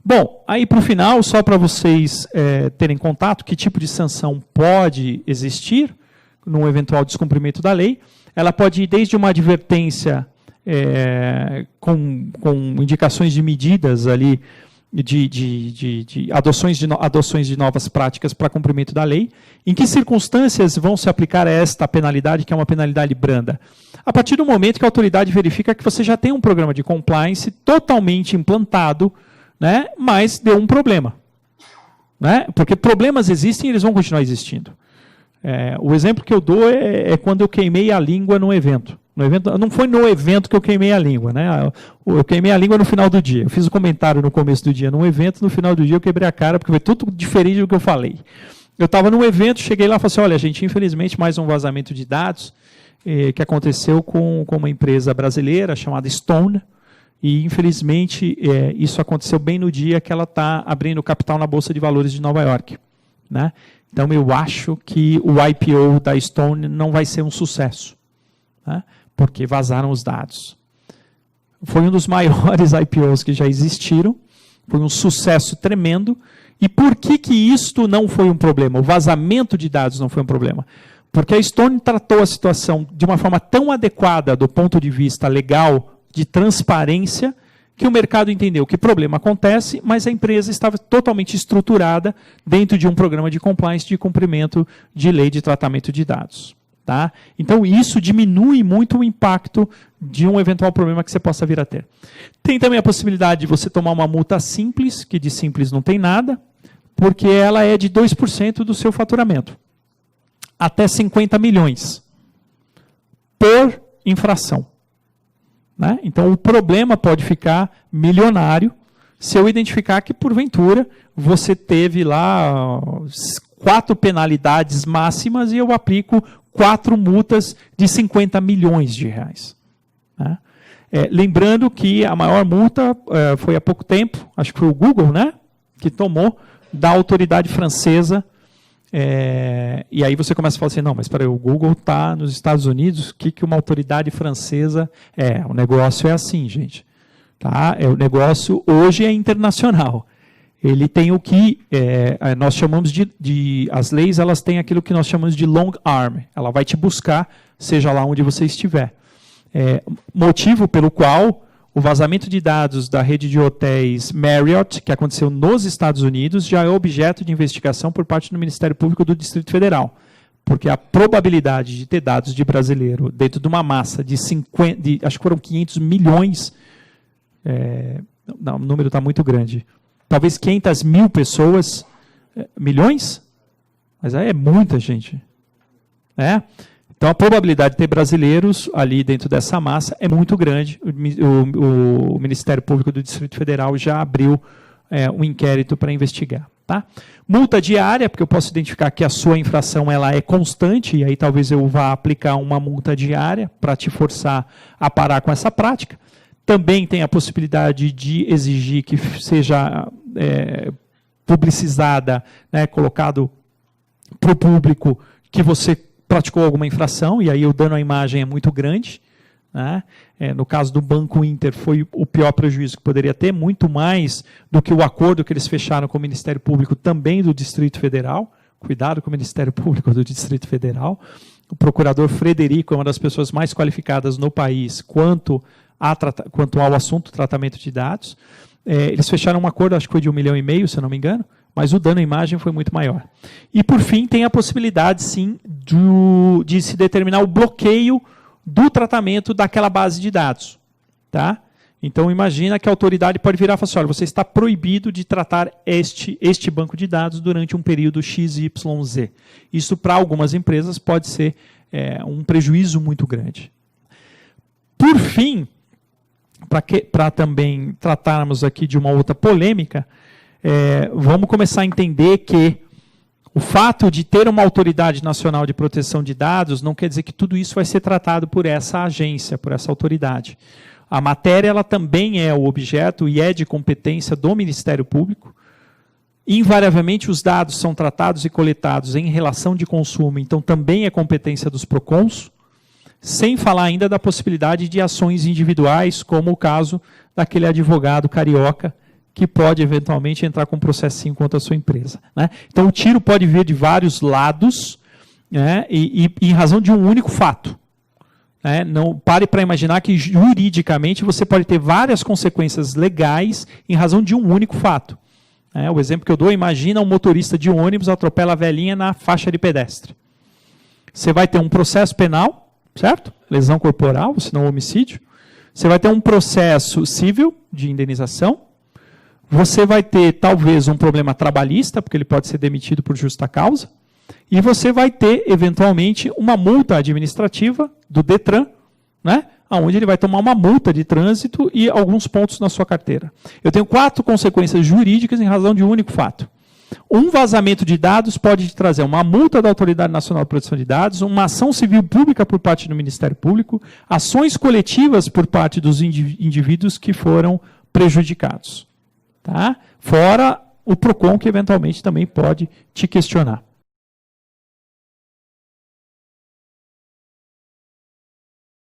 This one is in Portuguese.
Bom, aí para o final, só para vocês terem contato, que tipo de sanção pode existir num eventual descumprimento da lei. Ela pode ir desde uma advertência com indicações de medidas ali, de adoções de novas práticas para cumprimento da lei. Em que circunstâncias vão se aplicar esta penalidade, que é uma penalidade branda? A partir do momento que a autoridade verifica que você já tem um programa de compliance totalmente implantado, né, mas deu um problema. Né? Porque problemas existem e eles vão continuar existindo. O exemplo que eu dou é quando eu queimei a língua no evento. Não foi no evento que eu queimei a língua, né? Eu queimei a língua no final do dia. Eu fiz um comentário no começo do dia num evento, no final do dia eu quebrei a cara, porque foi tudo diferente do que eu falei. Eu estava num evento, cheguei lá e falei assim, olha, gente, infelizmente mais um vazamento de dados que aconteceu com uma empresa brasileira chamada Stone, e infelizmente isso aconteceu bem no dia que ela está abrindo capital na Bolsa de Valores de Nova York. Né? Então eu acho que o IPO da Stone não vai ser um sucesso. Né? Porque vazaram os dados. Foi um dos maiores IPOs que já existiram, foi um sucesso tremendo. E por que isto não foi um problema? O vazamento de dados não foi um problema. Porque a Stone tratou a situação de uma forma tão adequada do ponto de vista legal, de transparência, que o mercado entendeu que problema acontece, mas a empresa estava totalmente estruturada dentro de um programa de compliance de cumprimento de lei de tratamento de dados. Tá? Então, isso diminui muito o impacto de um eventual problema que você possa vir a ter. Tem também a possibilidade de você tomar uma multa simples, que de simples não tem nada, porque ela é de 2% do seu faturamento. Até 50 milhões por infração. Né? Então, o problema pode ficar milionário se eu identificar que, porventura, você teve lá 4 penalidades máximas e eu aplico 4 multas de 50 milhões de reais. Né? Lembrando que a maior multa foi há pouco tempo, acho que foi o Google, né? Que tomou da autoridade francesa. E aí você começa a falar assim, não, mas espera aí, o Google está nos Estados Unidos, o que uma autoridade francesa o negócio é assim, gente. Tá? O negócio hoje é internacional. Ele tem o que nós chamamos as leis, elas têm aquilo que nós chamamos de long arm. Ela vai te buscar, seja lá onde você estiver. Motivo pelo qual o vazamento de dados da rede de hotéis Marriott, que aconteceu nos Estados Unidos, já é objeto de investigação por parte do Ministério Público do Distrito Federal. Porque a probabilidade de ter dados de brasileiro dentro de uma massa de acho que foram 500 milhões, não, o número está muito grande, talvez 500 mil pessoas, milhões? Mas aí é muita gente. Então, a probabilidade de ter brasileiros ali dentro dessa massa é muito grande. O Ministério Público do Distrito Federal já abriu um inquérito para investigar. Tá? Multa diária, porque eu posso identificar que a sua infração ela é constante, e aí talvez eu vá aplicar uma multa diária para te forçar a parar com essa prática. Também tem a possibilidade de exigir que seja publicizada, né, colocado para o público que você praticou alguma infração, e aí o dano à imagem é muito grande. Né? No caso do Banco Inter, foi o pior prejuízo que poderia ter, muito mais do que o acordo que eles fecharam com o Ministério Público também do Distrito Federal. Cuidado com o Ministério Público do Distrito Federal. O procurador Frederico é uma das pessoas mais qualificadas no país quanto ao assunto tratamento de dados. Eles fecharam um acordo, acho que foi de 1,5 milhão, se eu não me engano, mas o dano à imagem foi muito maior. E, por fim, tem a possibilidade, sim, de se determinar o bloqueio do tratamento daquela base de dados. Tá? Então, imagina que a autoridade pode virar e falar assim, olha, você está proibido de tratar este banco de dados durante um período XYZ. Isso, para algumas empresas, pode ser um prejuízo muito grande. Por fim, para também tratarmos aqui de uma outra polêmica, vamos começar a entender que o fato de ter uma autoridade nacional de proteção de dados não quer dizer que tudo isso vai ser tratado por essa agência, por essa autoridade. A matéria ela também é o objeto e é de competência do Ministério Público. Invariavelmente, os dados são tratados e coletados em relação de consumo, então também é competência dos PROCONs, sem falar ainda da possibilidade de ações individuais, como o caso daquele advogado carioca que pode eventualmente entrar com um processinho contra a sua empresa, né? Então o tiro pode vir de vários lados, né? e em razão de um único fato. Não pare para imaginar que juridicamente você pode ter várias consequências legais em razão de um único fato. O exemplo que eu dou, imagina um motorista de ônibus atropela a velhinha na faixa de pedestre. Você vai ter um processo penal, certo? Lesão corporal, se não homicídio. Você vai ter um processo civil de indenização. Você vai ter, talvez, um problema trabalhista, porque ele pode ser demitido por justa causa. E você vai ter, eventualmente, uma multa administrativa do Detran, né? Onde ele vai tomar uma multa de trânsito e alguns pontos na sua carteira. Eu tenho 4 consequências jurídicas em razão de um único fato. Um vazamento de dados pode te trazer uma multa da Autoridade Nacional de Proteção de Dados, uma ação civil pública por parte do Ministério Público, ações coletivas por parte dos indivíduos que foram prejudicados. Tá? Fora o PROCON, que eventualmente também pode te questionar.